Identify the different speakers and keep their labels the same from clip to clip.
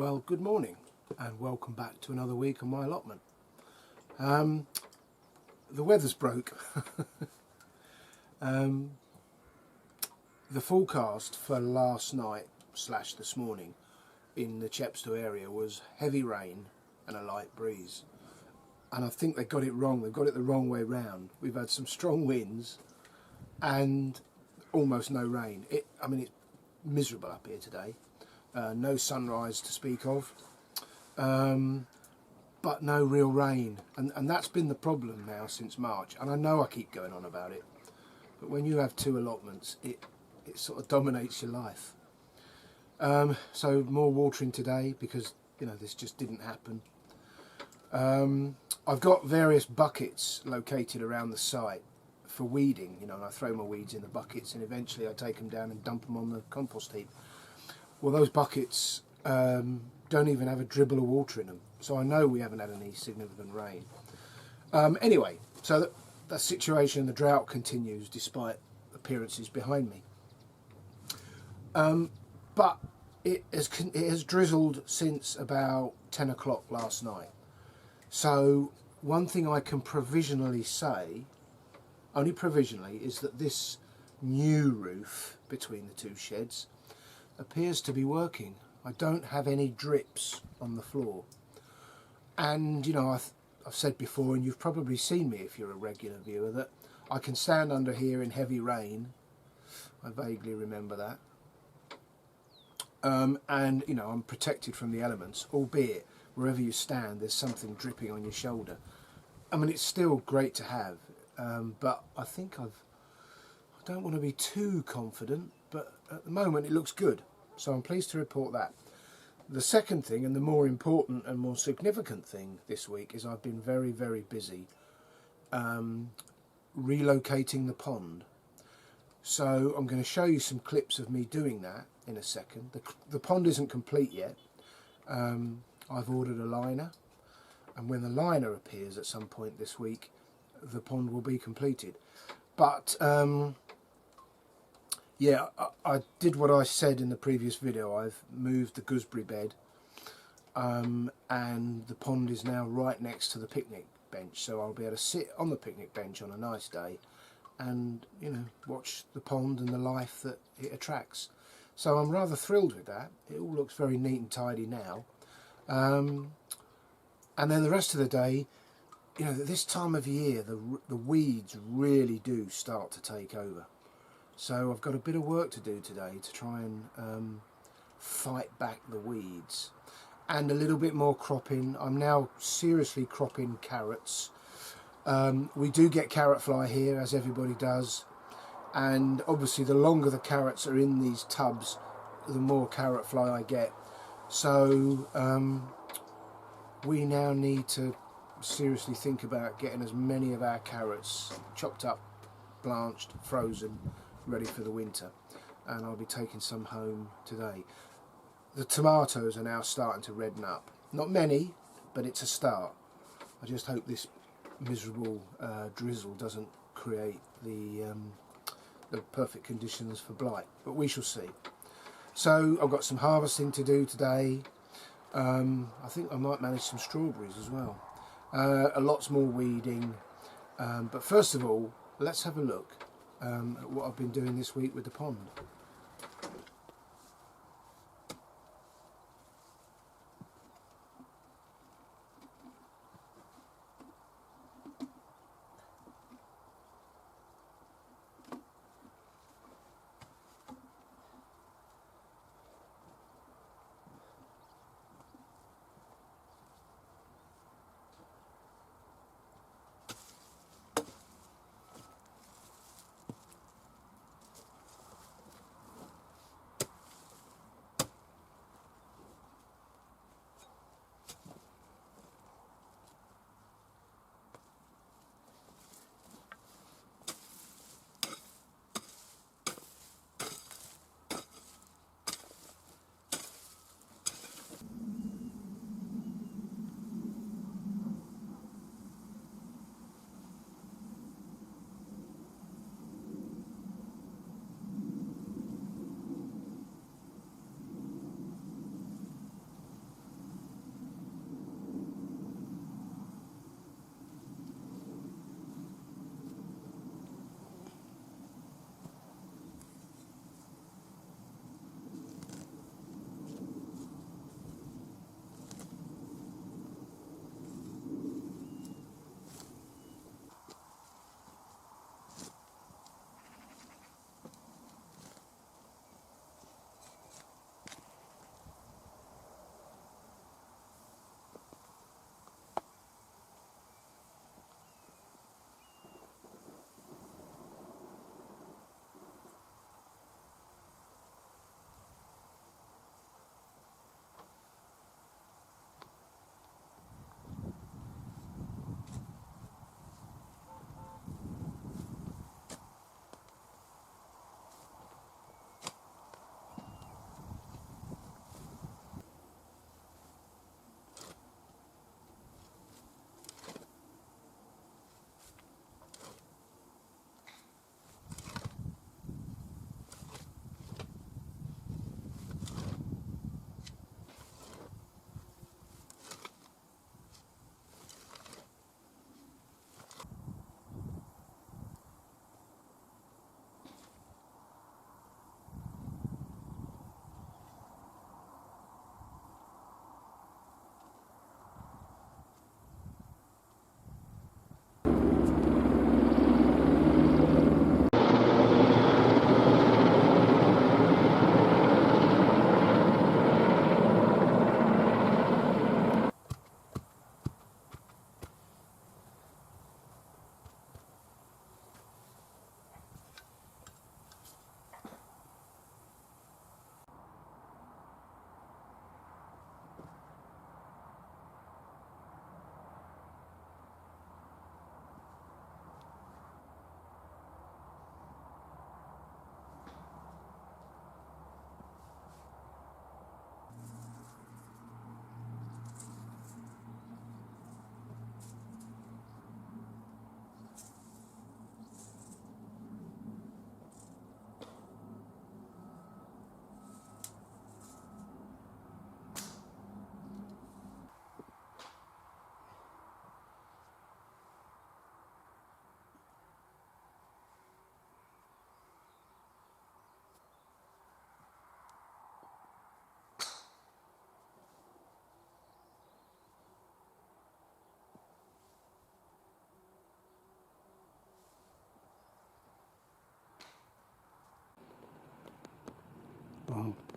Speaker 1: Well, good morning and welcome back to another week on my allotment. The weather's broke. The forecast for last night / this morning in the Chepstow area was heavy rain and a light breeze. And I think they got it wrong. They've got it the wrong way round. We've had some strong winds and almost no rain. It's miserable up here today. No sunrise to speak of, but no real rain, and that's been the problem now since March. And I know I keep going on about it, but when you have two allotments, it sort of dominates your life. So more watering today because this just didn't happen. I've got various buckets located around the site for weeding, and I throw my weeds in the buckets and eventually I take them down and dump them on the compost heap. Well, those buckets don't even have a dribble of water in them, so I know we haven't had any significant rain. Anyway, so the situation, the drought continues despite appearances behind me. But it has drizzled since about 10 o'clock last night. So one thing I can provisionally say, only provisionally, is that this new roof between the two sheds appears to be working. I don't have any drips on the floor, and I've said before, and you've probably seen me if you're a regular viewer, that I can stand under here in heavy rain. I vaguely remember that, and I'm protected from the elements, albeit wherever you stand there's something dripping on your shoulder. It's still great to have, but I think I don't want to be too confident, but at the moment it looks good. So I'm pleased to report that. The second thing, and the more important and more significant thing this week, is I've been very, very busy relocating the pond. So I'm going to show you some clips of me doing that in a second. The pond isn't complete yet. I've ordered a liner, and when the liner appears at some point this week, the pond will be completed. But yeah, I did what I said in the previous video. I've moved the gooseberry bed, and the pond is now right next to the picnic bench, so I'll be able to sit on the picnic bench on a nice day and watch the pond and the life that it attracts. So I'm rather thrilled with that. It all looks very neat and tidy now, and then the rest of the day, this time of year the weeds really do start to take over. So I've got a bit of work to do today to try and fight back the weeds, and a little bit more cropping. I'm now seriously cropping carrots. We do get carrot fly here, as everybody does, and obviously the longer the carrots are in these tubs, the more carrot fly I get. So we now need to seriously think about getting as many of our carrots chopped up, blanched, frozen, ready for the winter, and I'll be taking some home today. The tomatoes are now starting to redden up. Not many, but it's a start. I just hope this miserable drizzle doesn't create the perfect conditions for blight, but we shall see. So I've got some harvesting to do today. I think I might manage some strawberries as well. Lots more weeding, but first of all, let's have a look at what I've been doing this week with the pond.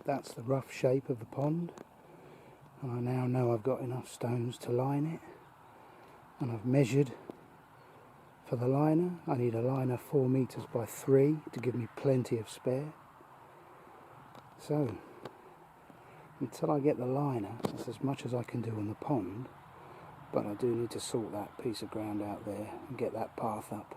Speaker 2: that's the rough shape of the pond, and I now know I've got enough stones to line it, and I've measured for the liner. I need a liner 4 meters by 3 to give me plenty of spare. So until I get the liner, that's as much as I can do on the pond, but I do need to sort that piece of ground out there and get that path up.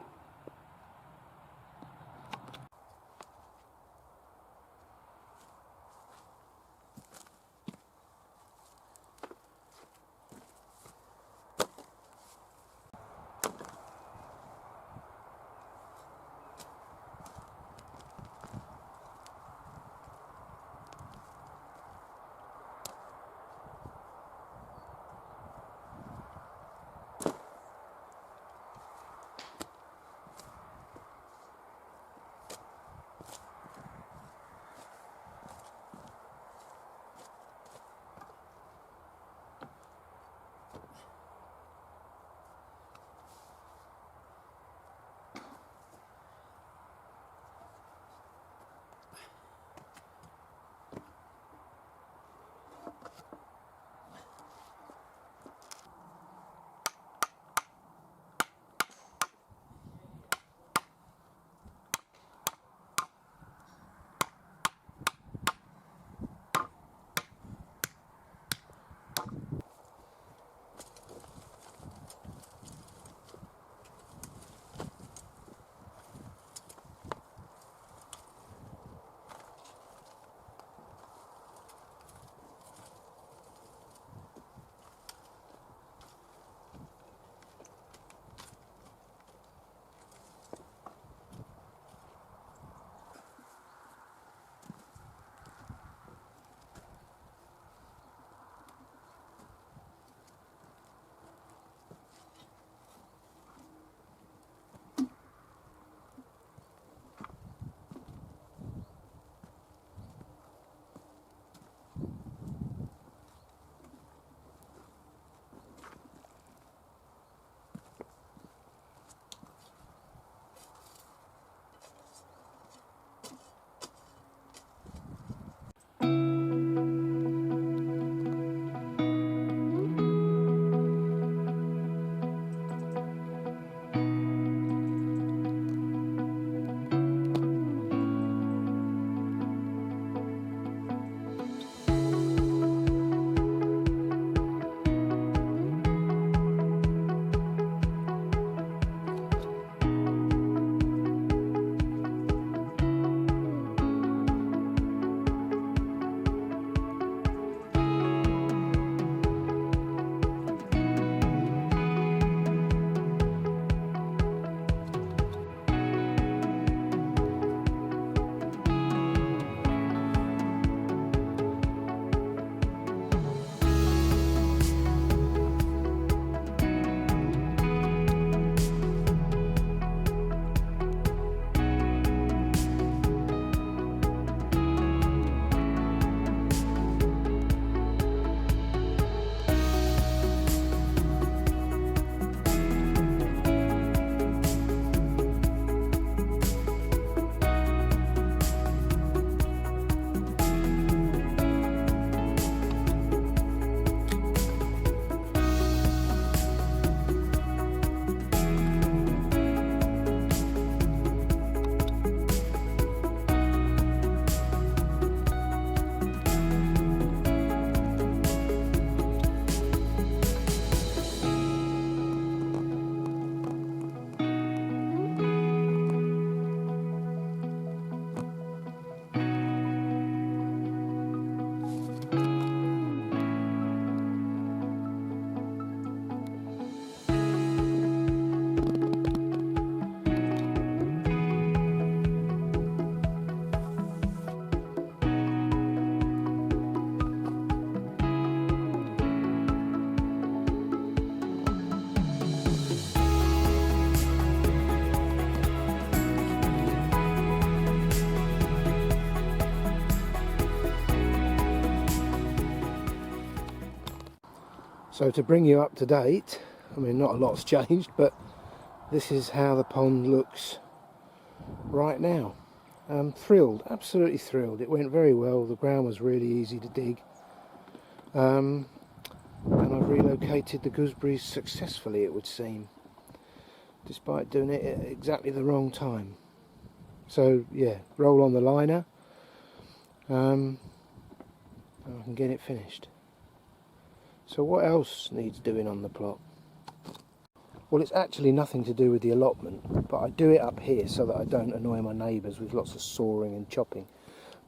Speaker 2: So to bring you up to date, I mean, not a lot's changed, but this is how the pond looks right now.
Speaker 1: I'm thrilled, absolutely thrilled. It went very well. The ground was really easy to dig. And I've relocated the gooseberries successfully, it would seem, despite doing it at exactly the wrong time. So yeah, roll on the liner, and I can get it finished. So what else needs doing on the plot? Well, it's actually nothing to do with the allotment, but I do it up here so that I don't annoy my neighbours with lots of sawing and chopping.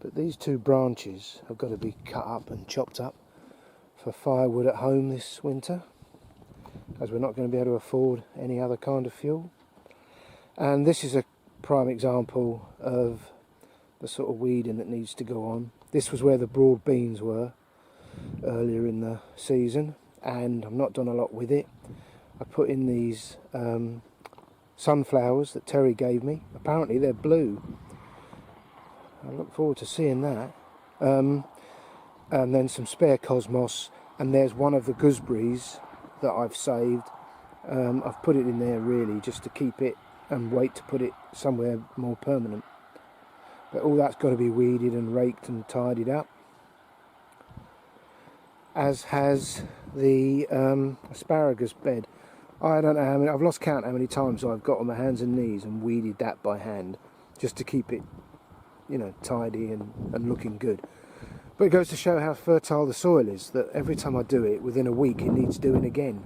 Speaker 1: But these two branches have got to be cut up and chopped up for firewood at home this winter, as we're not going to be able to afford any other kind of fuel. And this is a prime example of the sort of weeding that needs to go on. This was where the broad beans were earlier in the season, and I've not done a lot with it. I put in these sunflowers that Terry gave me. Apparently they're blue. I look forward to seeing that. And then some spare cosmos, and there's one of the gooseberries that I've saved. I've put it in there really just to keep it and wait to put it somewhere more permanent. But all that's got to be weeded and raked and tidied up, as has the asparagus bed. I don't know how many, I've lost count how many times I've got on my hands and knees and weeded that by hand just to keep it, you know, tidy and looking good. But it goes to show how fertile the soil is, that every time I do it, within a week it needs doing again.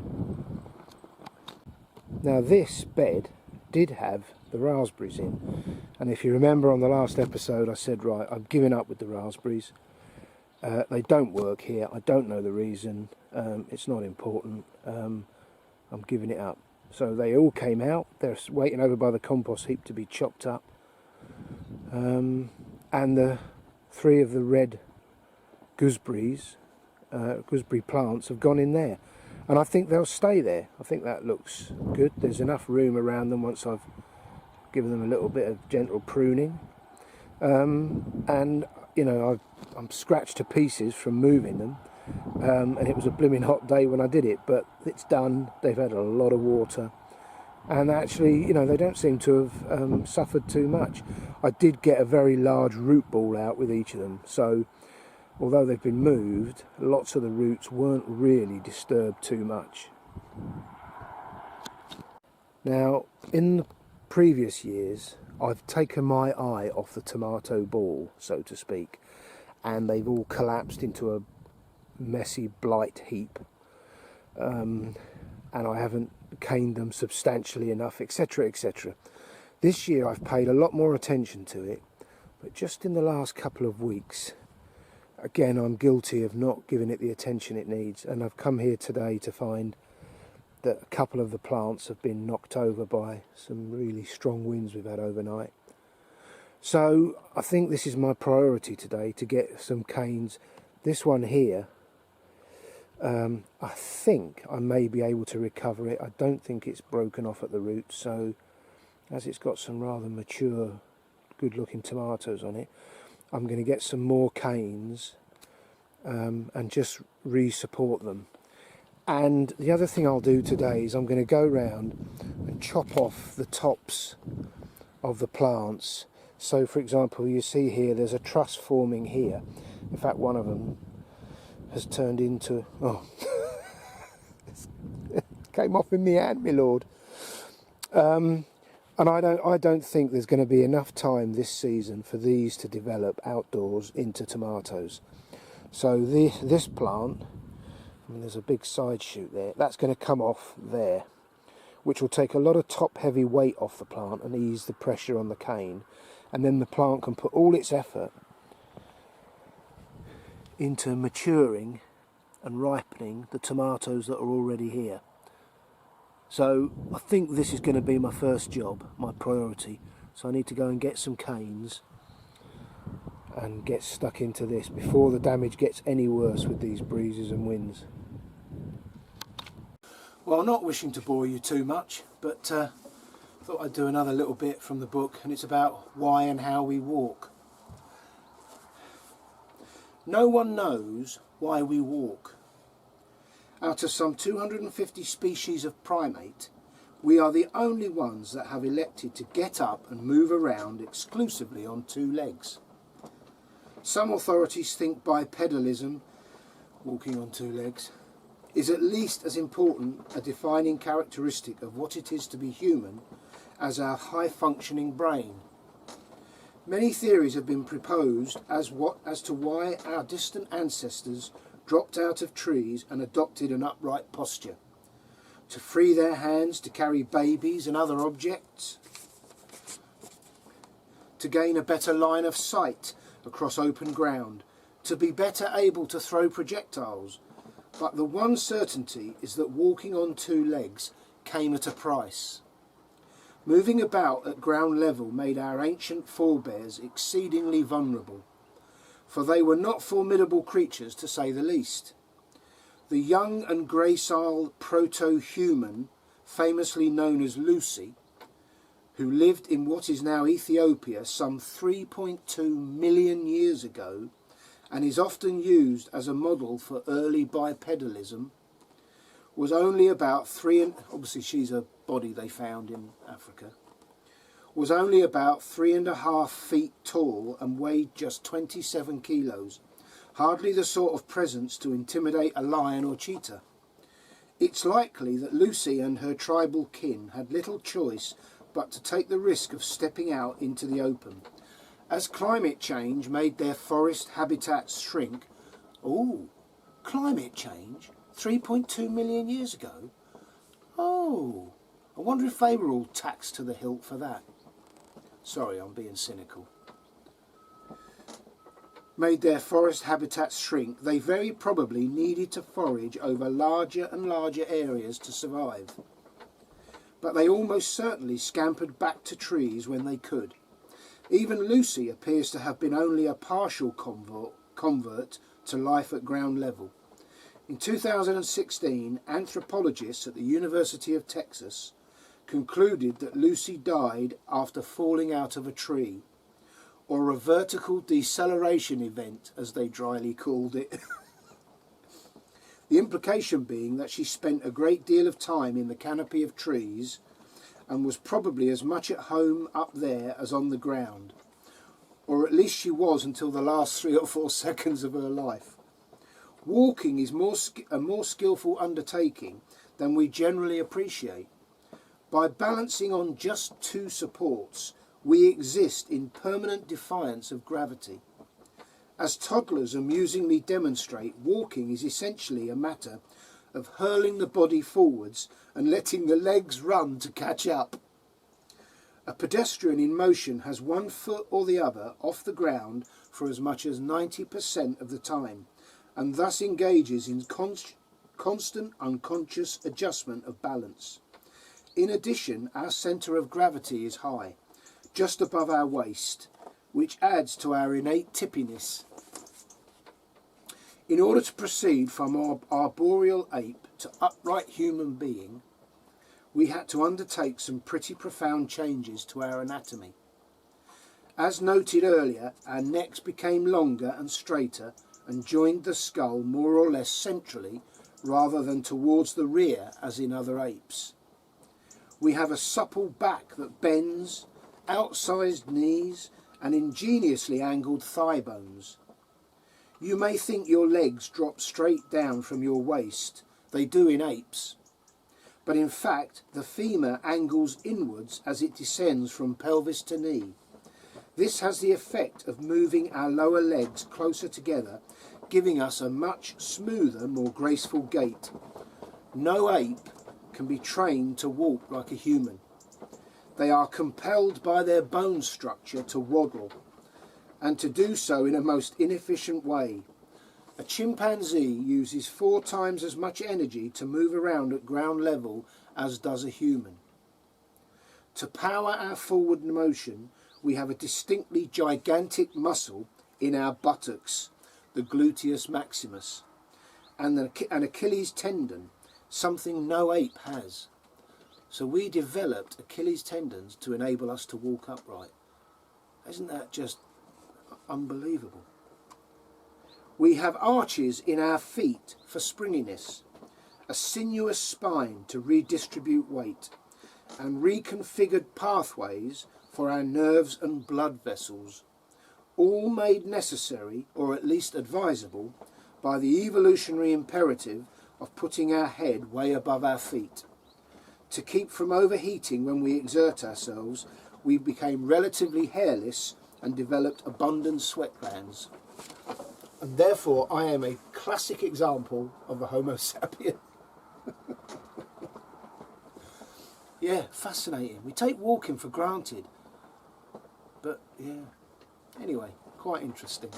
Speaker 1: Now this bed did have the raspberries in, and if you remember on the last episode I said, right, I'm giving up with the raspberries. They don't work here. I don't know the reason. It's not important. I'm giving it up. So they all came out. They're waiting over by the compost heap to be chopped up. And the 3 of the red gooseberries, gooseberry plants, have gone in there. And I think they'll stay there. I think that looks good. There's enough room around them once I've given them a little bit of gentle pruning. And, you know, I'm scratched to pieces from moving them. And it was a blooming hot day when I did it, but it's done. They've had a lot of water, and actually, you know, they don't seem to have suffered too much. I did get a very large root ball out with each of them, so although they've been moved, lots of the roots weren't really disturbed too much. Now, in the previous years, I've taken my eye off the tomato ball, so to speak, and they've all collapsed into a messy blight heap, and I haven't caned them substantially enough, etc, etc. This year I've paid a lot more attention to it, but just in the last couple of weeks, again, I'm guilty of not giving it the attention it needs, and I've come here today to find that a couple of the plants have been knocked over by some really strong winds we've had overnight. So I think this is my priority today, to get some canes. This one here, I think I may be able to recover it. I don't think it's broken off at the roots, so as it's got some rather mature, good looking tomatoes on it, I'm going to get some more canes and just re-support them. And the other thing I'll do today is I'm going to go round and chop off the tops of the plants. So for example, you see here there's a truss forming here. In fact, one of them has turned into, oh, it came off in my hand, my lord. And I don't think there's going to be enough time this season for these to develop outdoors into tomatoes. So this plant, I mean, there's a big side shoot there, that's going to come off there, which will take a lot of top heavy weight off the plant and ease the pressure on the cane, and then the plant can put all its effort into maturing and ripening the tomatoes that are already here. So I think this is going to be my first job, my priority. So I need to go and get some canes and get stuck into this before the damage gets any worse with these breezes and winds. Well, not wishing to bore you too much, but thought I'd do another little bit from the book, and it's about why and how we walk. No one knows why we walk. Out of some 250 species of primate, we are the only ones that have elected to get up and move around exclusively on two legs. Some authorities think bipedalism, walking on two legs, is at least as important a defining characteristic of what it is to be human as our high-functioning brain. Many theories have been proposed as to why our distant ancestors dropped out of trees and adopted an upright posture. To free their hands to carry babies and other objects, to gain a better line of sight across open ground, to be better able to throw projectiles. But the one certainty is that walking on two legs came at a price. Moving about at ground level made our ancient forebears exceedingly vulnerable, for they were not formidable creatures to say the least. The young and gracile proto-human, famously known as Lucy, who lived in what is now Ethiopia some 3.2 million years ago, and is often used as a model for early bipedalism, was only about obviously she's a body they found in Africa, was only about 3.5 feet tall and weighed just 27 kilos. Hardly the sort of presence to intimidate a lion or cheetah. It's likely that Lucy and her tribal kin had little choice but to take the risk of stepping out into the open. As climate change made their forest habitats shrink, climate change? 3.2 million years ago? Oh, I wonder if they were all taxed to the hilt for that. Sorry, I'm being cynical. Made their forest habitats shrink, they very probably needed to forage over larger and larger areas to survive. But they almost certainly scampered back to trees when they could. Even Lucy appears to have been only a partial convert to life at ground level. In 2016, anthropologists at the University of Texas concluded that Lucy died after falling out of a tree, or a vertical deceleration event, as they dryly called it. The implication being that she spent a great deal of time in the canopy of trees and was probably as much at home up there as on the ground, or at least she was until the last 3 or 4 seconds of her life. Walking is a more skillful undertaking than we generally appreciate. By balancing on just 2 supports, we exist in permanent defiance of gravity. As toddlers amusingly demonstrate, walking is essentially a matter of hurling the body forwards and letting the legs run to catch up. A pedestrian in motion has one foot or the other off the ground for as much as 90% of the time, and thus engages in constant unconscious adjustment of balance. In addition, our centre of gravity is high, just above our waist, which adds to our innate tippiness. In order to proceed from our arboreal ape to upright human being, we had to undertake some pretty profound changes to our anatomy. As noted earlier, our necks became longer and straighter and joined the skull more or less centrally rather than towards the rear as in other apes. We have a supple back that bends, outsized knees and ingeniously angled thigh bones. You may think your legs drop straight down from your waist. They do in apes. But in fact, the femur angles inwards as it descends from pelvis to knee. This has the effect of moving our lower legs closer together, giving us a much smoother, more graceful gait. No ape can be trained to walk like a human. They are compelled by their bone structure to waddle, and to do so in a most inefficient way. A chimpanzee uses 4 times as much energy to move around at ground level as does a human. To power our forward motion, we have a distinctly gigantic muscle in our buttocks, the gluteus maximus, and an Achilles tendon, something no ape has. So we developed Achilles tendons to enable us to walk upright. Isn't that just unbelievable? We have arches in our feet for springiness, a sinuous spine to redistribute weight, and reconfigured pathways for our nerves and blood vessels, all made necessary, or at least advisable, by the evolutionary imperative of putting our head way above our feet. To keep from overheating when we exert ourselves, we became relatively hairless and developed abundant sweat glands. And therefore I am a classic example of a Homo sapien. Yeah, fascinating. We take walking for granted. But yeah, anyway, quite interesting.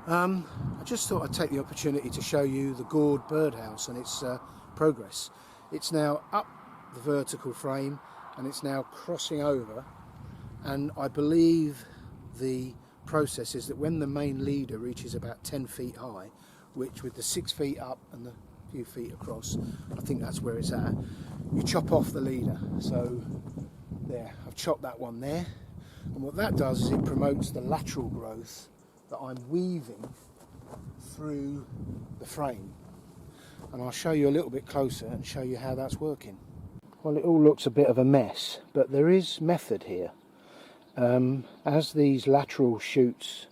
Speaker 1: I just thought I'd take the opportunity to show you the Gourd Birdhouse and its progress. It's now up the vertical frame and it's now crossing over, and I believe the process is that when the main leader reaches about 10 feet high, which with the 6 feet up and the few feet across, I think that's where it's at, you chop off the leader. So there, I've chopped that one there, and what that does is it promotes the lateral growth that I'm weaving through the frame, and I'll show you a little bit closer and show you how that's working. Well, it all looks a bit of a mess, but there is method here. As these lateral shoots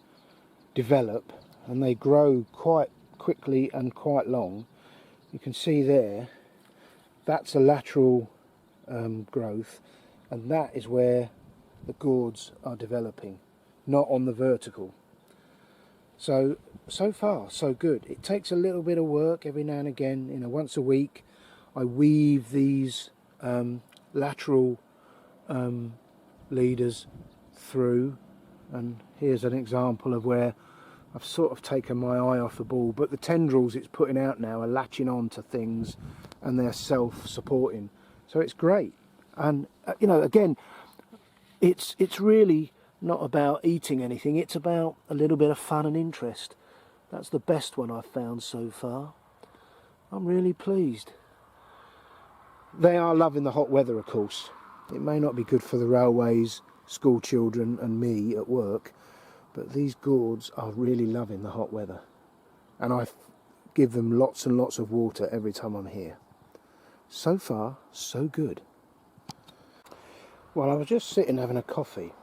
Speaker 1: develop and they grow quite quickly and quite long, you can see there, that's a lateral growth, and that is where the gourds are developing, not on the vertical. So far so good. It takes a little bit of work every now and again. You know, once a week I weave these lateral leaders through, and here's an example of where I've sort of taken my eye off the ball, but the tendrils it's putting out now are latching on to things and they're self-supporting, so it's great. And you know, again, it's really not about eating anything, it's about a little bit of fun and interest. That's the best one I've found so far. I'm really pleased. They are loving the hot weather, of course. It may not be good for the railways, school children and me at work, but these gourds are really loving the hot weather, and I give them lots and lots of water every time I'm here. So far so good. Well, I was just sitting having a coffee,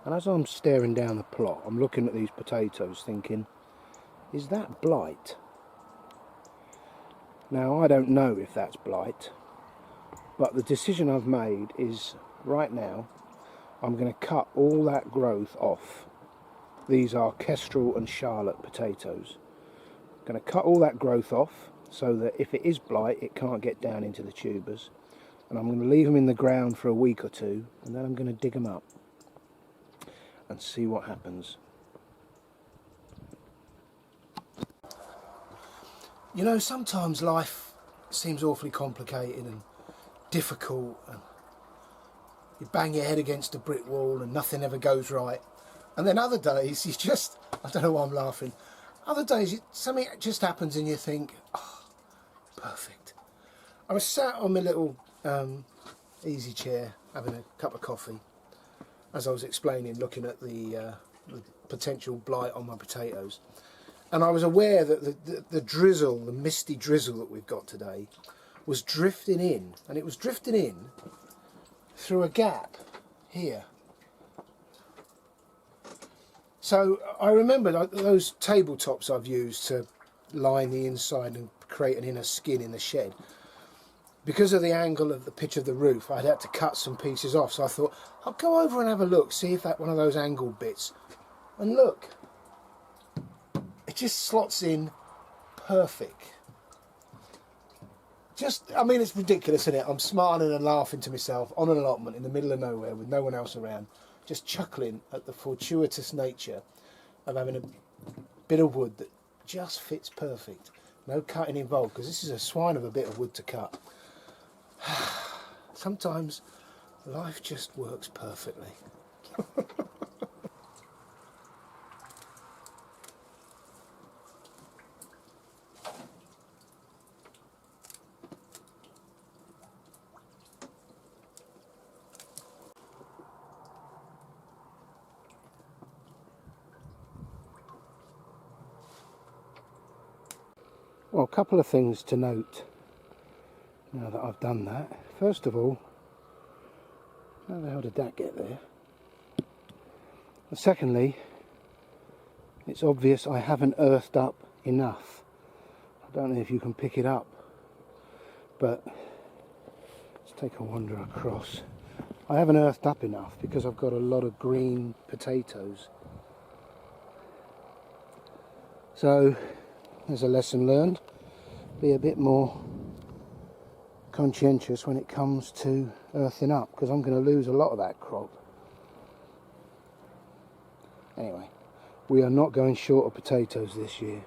Speaker 1: and as I'm staring down the plot, I'm looking at these potatoes thinking, is that blight? Now, I don't know if that's blight, but the decision I've made is right now I'm going to cut all that growth off. These are Kestrel and Charlotte potatoes. I'm going to cut all that growth off so that if it is blight, it can't get down into the tubers. And I'm going to leave them in the ground for a week or two, and then I'm going to dig them up and see what happens. You know, sometimes life seems awfully complicated and difficult, and you bang your head against a brick wall and nothing ever goes right. And then other days you just, I don't know why I'm laughing, other days something just happens and you think, oh, perfect. I was sat on my little easy chair having a cup of coffee, as I was explaining, looking at the potential blight on my potatoes, and I was aware that the drizzle, the misty drizzle that we've got today, was drifting in, and it was drifting in through a gap here. So I remembered those tabletops I've used to line the inside and create an inner skin in the shed. Because of the angle of the pitch of the roof, I'd had to cut some pieces off, so I thought I'll go over and have a look, see if that one of those angled bits. And look, it just slots in perfect. Just, I mean, it's ridiculous, isn't it? I'm smiling and laughing to myself on an allotment in the middle of nowhere with no one else around, just chuckling at the fortuitous nature of having a bit of wood that just fits perfect. No cutting involved, because this is a swine of a bit of wood to cut. Sometimes life just works perfectly.
Speaker 2: Well, a couple of things to note now that I've done that. First of all, how the hell did that get there? And secondly, it's obvious I haven't earthed up enough. I don't know if you can pick it up, but let's take a wander across. I haven't earthed up enough because I've got a lot of green potatoes. So there's a lesson learned. Be a bit more conscientious when it comes to earthing up, because I'm going to lose a lot of that crop. Anyway, we are not going short of potatoes this year.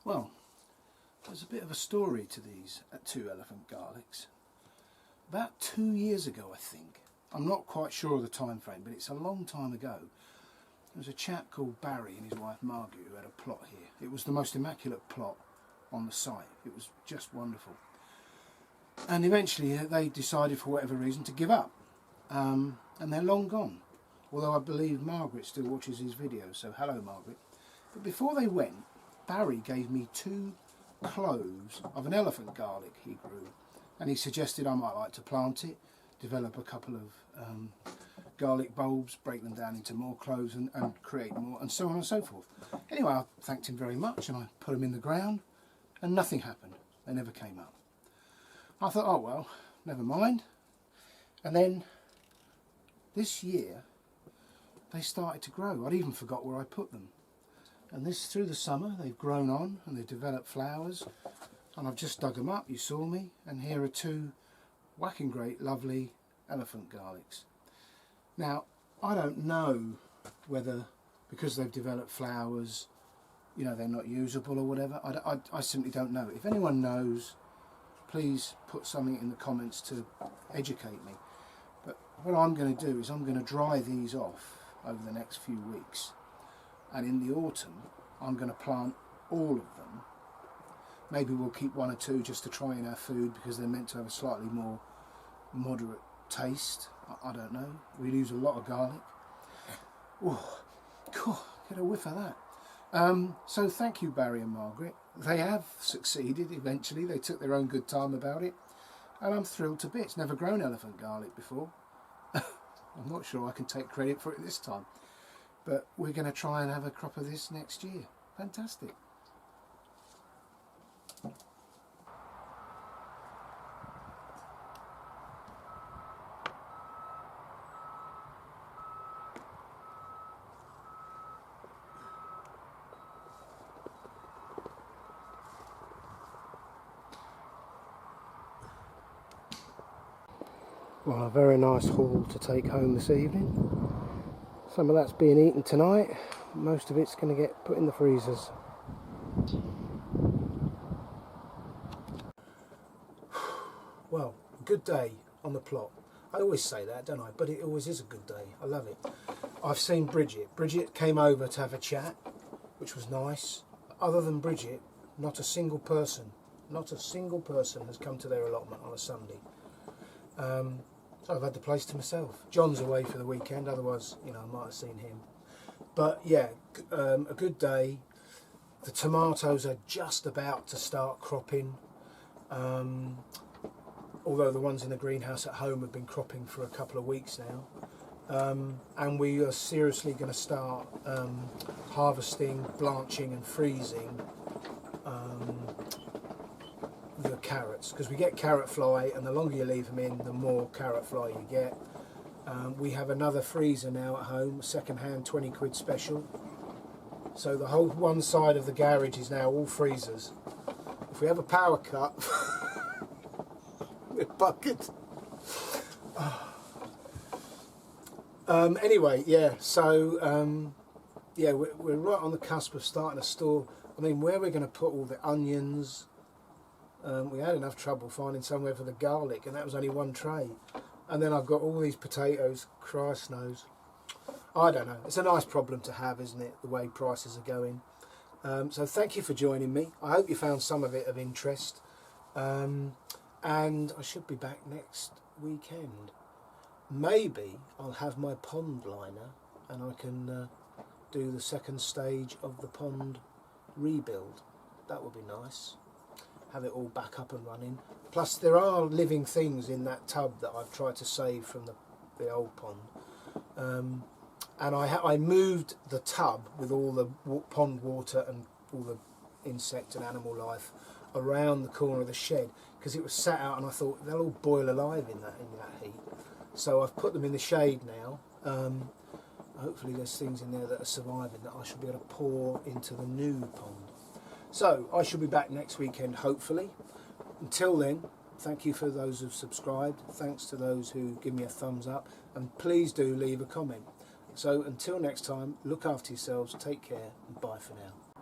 Speaker 2: Well, there's a bit of a story to these two elephant garlics. About 2 years ago, I think. I'm not quite sure of the time frame, but it's a long time ago. There was a chap called Barry and his wife Margaret who had a plot here. It was the most immaculate plot on the site. It was just wonderful. And eventually they decided, for whatever reason, to give up. And they're long gone. Although I believe Margaret still watches his videos, so hello Margaret. But before they went, Barry gave me 2 cloves of an elephant garlic he grew, and he suggested I might like to plant it, develop a couple of garlic bulbs, break them down into more cloves and create more, and so on and so forth. Anyway, I thanked him very much and I put them in the ground and nothing happened. They never came up. I thought, oh well, never mind. And then this year they started to grow. I'd even forgot where I put them. And this, through the summer, they've grown on and they've developed flowers. And I've just dug them up, you saw me. And here are 2 whacking great, lovely elephant garlics. Now, I don't know whether, because they've developed flowers, you know, they're not usable or whatever. I simply don't know. If anyone knows, please put something in the comments to educate me. But what I'm going to do is I'm going to dry these off over the next few weeks. And in the autumn, I'm going to plant all of them. Maybe we'll keep 1 or 2 just to try in our food because they're meant to have a slightly more moderate taste. I don't know. We use a lot of garlic. Oh, God, get a whiff of that. So thank you, Barry and Margaret. They have succeeded eventually. They took their own good time about it. And I'm thrilled to bits. Never grown elephant garlic before. I'm not sure I can take credit for it this time. But we're going to try and have a crop of this next year. Fantastic. Well, a very nice haul to take home this evening. Some of that's being eaten tonight. Most of it's going to get put in the freezers. Well, good day on the plot. I always say that, don't I? But it always is a good day. I love it. I've seen Bridget. Bridget came over to have a chat, which was nice. Other than Bridget, not a single person has come to their allotment on a Sunday. So I've had the place to myself. John's away for the weekend, otherwise, you know, I might have seen him. But yeah, a good day. The tomatoes are just about to start cropping. Although the ones in the greenhouse at home have been cropping for a couple of weeks now. And we are seriously going to start harvesting, blanching and freezing the
Speaker 1: carrots, because we get carrot fly, and the longer you leave them in, the more carrot fly you get. We have another freezer now at home, second-hand 20 quid special. So the whole one side of the garage is now all freezers. If we have a power cut, we're bucketed. Anyway, yeah, so yeah, we're right on the cusp of starting a store. I mean, where we're going to put all the onions, we had enough trouble finding somewhere for the garlic, and that was only one tray. And then I've got all these potatoes, Christ knows. I don't know. It's a nice problem to have, isn't it, the way prices are going. So thank you for joining me. I hope you found some of it of interest. And I should be back next weekend. Maybe I'll have my pond liner and I can do the second stage of the pond rebuild. That would be nice. Have it all back up and running. Plus there are living things in that tub that I've tried to save from the old pond. And I moved the tub with all the pond water and all the insect and animal life around the corner of the shed, because it was sat out and I thought they'll all boil alive in that heat. So I've put them in the shade now. Hopefully there's things in there that are surviving that I should be able to pour into the new pond. So I shall be back next weekend, hopefully. Until then, thank you for those who've subscribed. Thanks to those who give me a thumbs up. And please do leave a comment. So until next time, look after yourselves, take care, and bye for now.